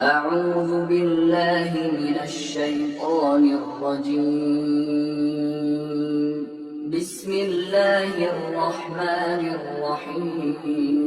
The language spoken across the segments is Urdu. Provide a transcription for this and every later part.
أعوذ بالله من الشيطان الرجيم بسم الله الرحمن الرحيم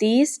30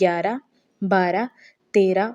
11, 12, 13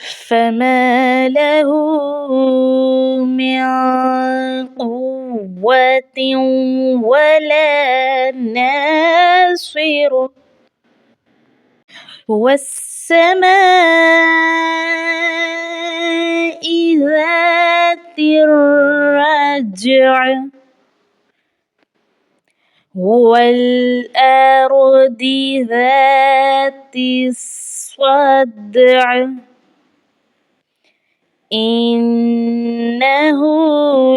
فما له من قوة ولا ناصر والسماء ذات الرجع والأرض ذات الصدع إنه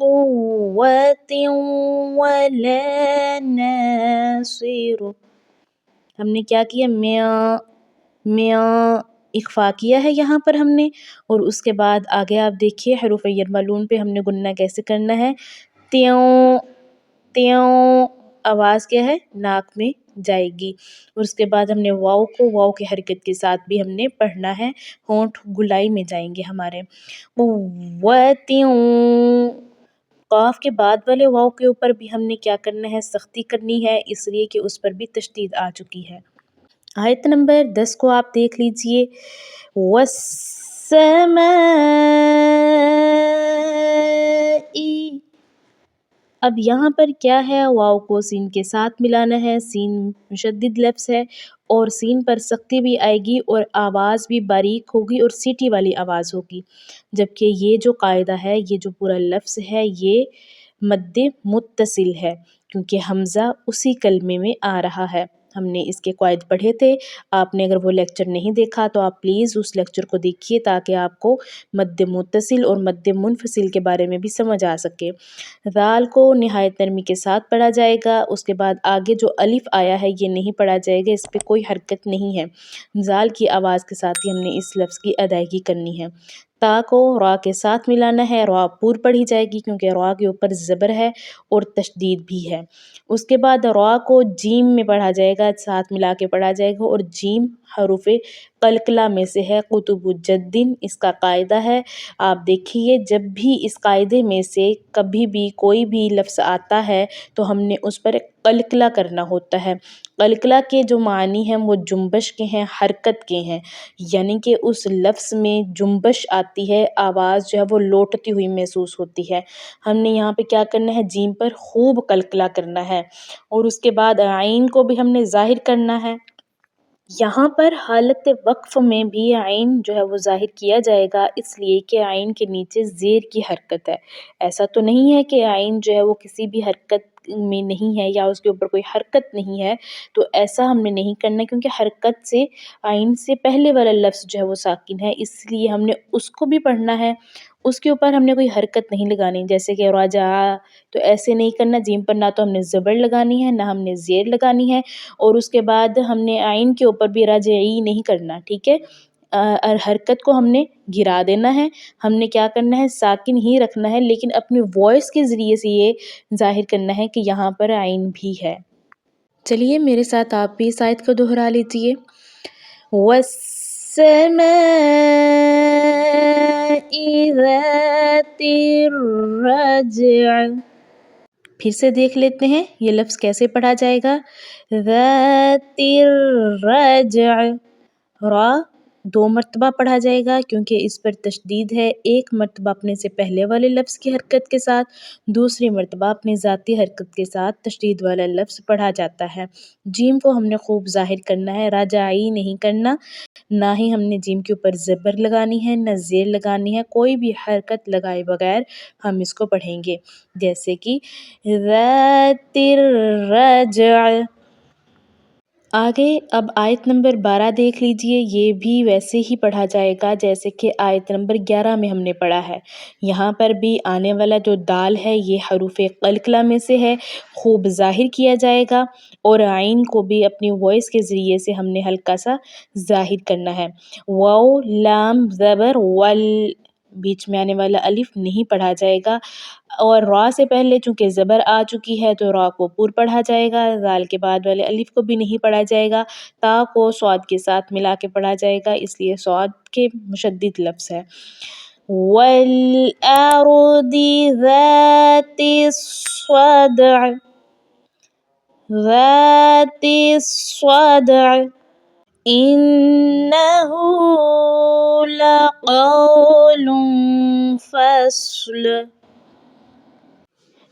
قوة ولا ناصر. ہم نے کیا کیا؟ میاں اخفا کیا ہے یہاں پر ہم نے، اور اس کے بعد آگے آپ دیکھیے حروف یرملون پہ ہم نے گننا کیسے کرنا ہے. تیوں تیوں آواز کیا ہے؟ ناک میں جائے گی. اور اس کے بعد ہم نے واؤ کو واؤ کی حرکت کے ساتھ بھی ہم نے پڑھنا ہے، ہونٹ گلائی میں جائیں گے ہمارے. قوتیوں. قاف کے بعد والے واؤ کے اوپر بھی ہم نے کیا کرنا ہے؟ سختی کرنی ہے، اس لیے کہ اس پر بھی تشدید آ چکی ہے. آیت نمبر 10 کو آپ دیکھ لیجئے. والسماء. اب یہاں پر کیا ہے؟ واو کو سین کے ساتھ ملانا ہے. سین مشدد لفظ ہے اور سین پر سختی بھی آئے گی اور آواز بھی باریک ہوگی اور سیٹی والی آواز ہوگی، جبکہ یہ جو قاعدہ ہے، یہ جو پورا لفظ ہے، یہ مد متصل ہے کیونکہ حمزہ اسی کلمے میں آ رہا ہے. ہم نے اس کے قواعد پڑھے تھے. آپ نے اگر وہ لیکچر نہیں دیکھا تو آپ پلیز اس لیکچر کو دیکھیے تاکہ آپ کو مد متصل اور مد منفصل کے بارے میں بھی سمجھ آ سکے. دال کو نہایت نرمی کے ساتھ پڑھا جائے گا. اس کے بعد آگے جو الف آیا ہے یہ نہیں پڑھا جائے گا، اس پہ کوئی حرکت نہیں ہے. زال کی آواز کے ساتھ ہی ہم نے اس لفظ کی ادائیگی کرنی ہے. تا کو را کے ساتھ ملانا ہے. را پور پڑھی جائے گی کیونکہ را کے اوپر زبر ہے اور تشدید بھی ہے. اس کے بعد را کو جیم میں پڑھا جائے گا، ساتھ ملا کے پڑھا جائے گا، اور جیم حروف قلقلہ میں سے ہے. قطب جدن اس کا قاعدہ ہے. آپ دیکھیے جب بھی اس قاعدے میں سے کبھی بھی کوئی بھی لفظ آتا ہے تو ہم نے اس پر قلقلہ کرنا ہوتا ہے. قلقلہ کے جو معنی ہیں وہ جنبش کے ہیں، حرکت کے ہیں، یعنی کہ اس لفظ میں جنبش آتی ہے، آواز جو ہے وہ لوٹتی ہوئی محسوس ہوتی ہے. ہم نے یہاں پہ کیا کرنا ہے؟ جیم پر خوب قلقلہ کرنا ہے. اور اس کے بعد عین کو بھی ہم نے ظاہر کرنا ہے. یہاں پر حالت وقف میں بھی عین جو ہے وہ ظاہر کیا جائے گا، اس لیے کہ عین کے نیچے زیر کی حرکت ہے. ایسا تو نہیں ہے کہ عین جو ہے وہ کسی بھی حرکت میں نہیں ہے یا اس کے اوپر کوئی حرکت نہیں ہے، تو ایسا ہم نے نہیں کرنا کیونکہ حرکت سے عین سے پہلے والا لفظ جو ہے وہ ساکن ہے، اس لیے ہم نے اس کو بھی پڑھنا ہے. اس کے اوپر ہم نے کوئی حرکت نہیں لگانی، جیسے کہ راجع، تو ایسے نہیں کرنا. جیم پر نہ تو ہم نے زبر لگانی ہے نہ ہم نے زیر لگانی ہے، اور اس کے بعد ہم نے عین کے اوپر بھی راجعی نہیں کرنا. ٹھیک ہے، حرکت کو ہم نے گرا دینا ہے. ہم نے کیا کرنا ہے؟ ساکن ہی رکھنا ہے، لیکن اپنی وائس کے ذریعے سے یہ ظاہر کرنا ہے کہ یہاں پر عین بھی ہے. چلیے میرے ساتھ آپ بھی اس آیت کو دہرا لیجئے. والسماء ذات الرجع. پھر سے دیکھ لیتے ہیں یہ لفظ کیسے پڑھا جائے گا. ذات الرجع. را 2 مرتبہ پڑھا جائے گا کیونکہ اس پر تشدید ہے. 1 مرتبہ اپنے سے پہلے والے لفظ کی حرکت کے ساتھ، دوسری مرتبہ اپنی ذاتی حرکت کے ساتھ تشدید والا لفظ پڑھا جاتا ہے. جیم کو ہم نے خوب ظاہر کرنا ہے، راجعی نہیں کرنا. نہ ہی ہم نے جیم کے اوپر زبر لگانی ہے نہ زیر لگانی ہے. کوئی بھی حرکت لگائے بغیر ہم اس کو پڑھیں گے، جیسے کہ ذات الرجع. آگے اب آیت نمبر 12 دیکھ لیجئے. یہ بھی ویسے ہی پڑھا جائے گا جیسے کہ آیت نمبر 11 میں ہم نے پڑھا ہے. یہاں پر بھی آنے والا جو دال ہے یہ حروف قلقلہ میں سے ہے، خوب ظاہر کیا جائے گا، اور عین کو بھی اپنی وائس کے ذریعے سے ہم نے ہلکا سا ظاہر کرنا ہے. واو لام زبر ول، بیچ میں آنے والا الف نہیں پڑھا جائے گا. اور را سے پہلے چونکہ زبر آ چکی ہے تو را کو پور پڑھا جائے گا. زال کے بعد والے الف کو بھی نہیں پڑھا جائے گا. تا کو صاد کے ساتھ ملا کے پڑھا جائے گا، اس لیے صاد کے مشدد لفظ ہے. والارض ذات الصدع. ذات الصدع. إنه لقول فصل.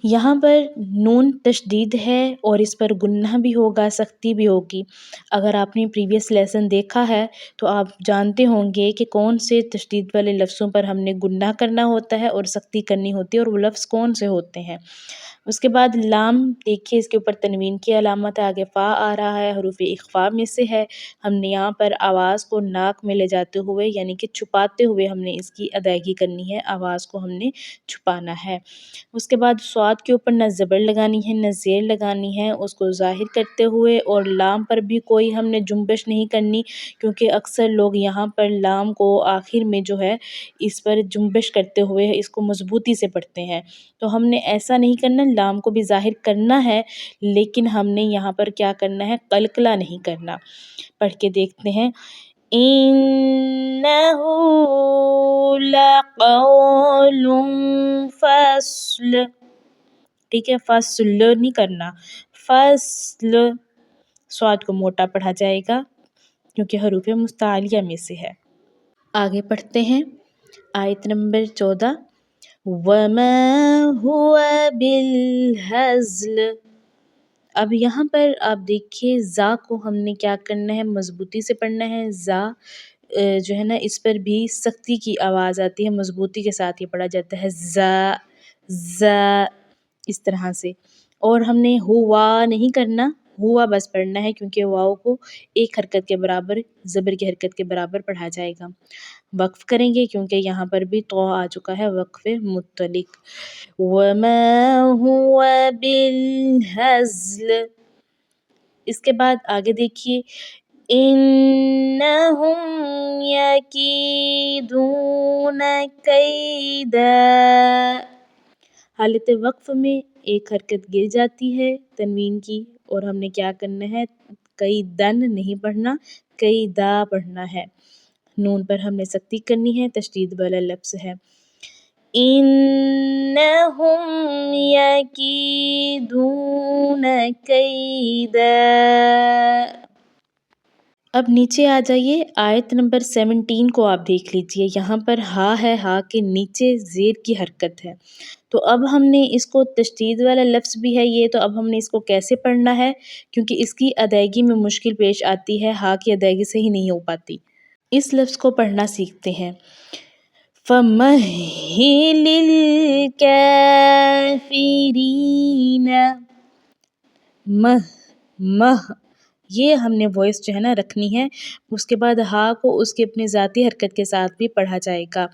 یہاں پر نون تشدید ہے اور اس پر گنہ بھی ہوگا، سختی بھی ہوگی۔ اگر آپ نے پریویس لیسن دیکھا ہے تو آپ جانتے ہوں گے کہ کون سے تشدید والے لفظوں پر ہم نے گنہ کرنا ہوتا ہے اور سختی کرنی ہوتی ہے اور وہ لفظ کون سے ہوتے ہیں۔ اس کے بعد لام دیکھیے، اس کے اوپر تنوین کی علامت ہے، آگے فا آ رہا ہے، حروف اخفاء میں سے ہے۔ ہم نے یہاں پر آواز کو ناک میں لے جاتے ہوئے یعنی کہ چھپاتے ہوئے ہم نے اس کی ادائیگی کرنی ہے، آواز کو ہم نے چھپانا ہے۔ اس کے بعد صاد کے اوپر نہ زبر لگانی ہے نہ زیر لگانی ہے، اس کو ظاہر کرتے ہوئے، اور لام پر بھی کوئی ہم نے جنبش نہیں کرنی، کیونکہ اکثر لوگ یہاں پر لام کو آخر میں جو ہے اس پر جنبش کرتے ہوئے اس کو مضبوطی سے پڑھتے ہیں، تو ہم نے ایسا نہیں کرنا، لام کو بھی ظاہر کرنا ہے لیکن ہم نے یہاں پر کیا کرنا ہے، قلقلہ نہیں کرنا۔ پڑھ کے دیکھتے ہیں، إِنَّهُ لَقَوْلٌ فَصْلٌ، ٹھیک ہے، فصل نہیں کرنا، فصل، صاد کو موٹا پڑھا جائے گا کیونکہ حروف مستعلیہ میں سے ہے۔ آگے پڑھتے ہیں آیت نمبر 14، وَمَا هُوَ بِالْهَزْلِ۔ اب یہاں پر آپ دیکھیے زا کو ہم نے کیا کرنا ہے، مضبوطی سے پڑھنا ہے۔ زا جو ہے نا اس پر بھی سختی کی آواز آتی ہے، مضبوطی کے ساتھ یہ پڑھا جاتا ہے، زا زا، اس طرح سے۔ اور ہم نے ہوا نہیں کرنا، ہوا بس پڑھنا ہے کیونکہ واؤ کو ایک حرکت کے برابر، زبر کی حرکت کے برابر پڑھا جائے گا۔ وقف کریں گے کیونکہ یہاں پر بھی تو آ چکا ہے، وقف مطلق۔ وَمَا هُوَ بِالْهَزْلِ، اس کے بعد آگے دیکھیے، إِنَّهُمْ يَكِيدُونَ كَيْدًا۔ حالت وقف میں ایک حرکت گر جاتی ہے تنوین کی، اور ہم نے کیا کرنا ہے، کئی دن نہیں پڑھنا، کئی دا پڑھنا ہے۔ نون پر ہم نے سختی کرنی ہے، تشدید والا لفظ ہے۔ إِنَّهُمْ يَكِيدُونَ كَيْدًا۔ اب نیچے آ جائیے، آیت نمبر 17 کو آپ دیکھ لیجئے، یہاں پر ہا ہے، ہا کے نیچے زیر کی حرکت ہے، تو اب ہم نے اس کو تشدید والا لفظ بھی ہے یہ، تو اب ہم نے اس کو کیسے پڑھنا ہے، کیونکہ اس کی ادائیگی میں مشکل پیش آتی ہے، ہا کی ادائیگی صحیح نہیں ہو پاتی۔ اس لفظ کو پڑھنا سیکھتے ہیں، فَمَهِّلِ الْكَافِرِينَ، مہ یہ ہم نے وائس جو ہے نا رکھنی ہے، اس کے بعد ہا کو اس کے اپنے ذاتی حرکت کے ساتھ بھی پڑھا جائے گا،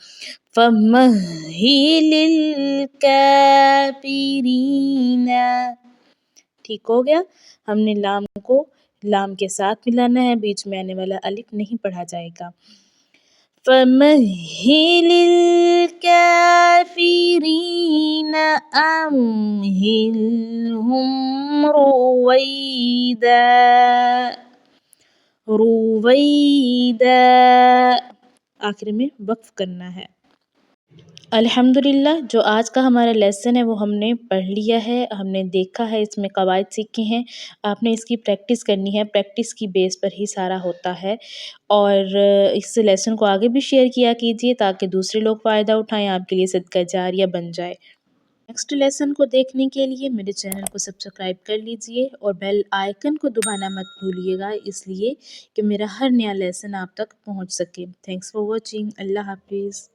فَمَهِّلِ الْكَافِرِينَ، ٹھیک ہو گیا۔ ہم نے لام کو لام کے ساتھ ملانا ہے، بیچ میں آنے والا الف نہیں پڑھا جائے گا۔ فَمَهِّلِ الْكَافِرِينَ أَمْهِلْهُمْ رُوَيْدًا، آخر میں وقف کرنا ہے۔ الحمدللہ، جو آج کا ہمارا لیسن ہے وہ ہم نے پڑھ لیا ہے، ہم نے دیکھا ہے، اس میں قواعد سیکھے ہیں، آپ نے اس کی پریکٹس کرنی ہے، پریکٹس کی بیس پر ہی سارا ہوتا ہے، اور اس لیسن کو آگے بھی شیئر کیا کیجیے تاکہ دوسرے لوگ فائدہ اٹھائیں، آپ کے لیے صدقہ جاریہ بن جائے۔ نیکسٹ لیسن کو دیکھنے کے لیے میرے چینل کو سبسکرائب کر لیجئے اور بیل آئیکن کو دبانا مت بھولیے گا، اس لیے کہ میرا ہر نیا لیسن آپ تک پہنچ سکے۔ تھینکس فار واچنگ، اللہ حافظ۔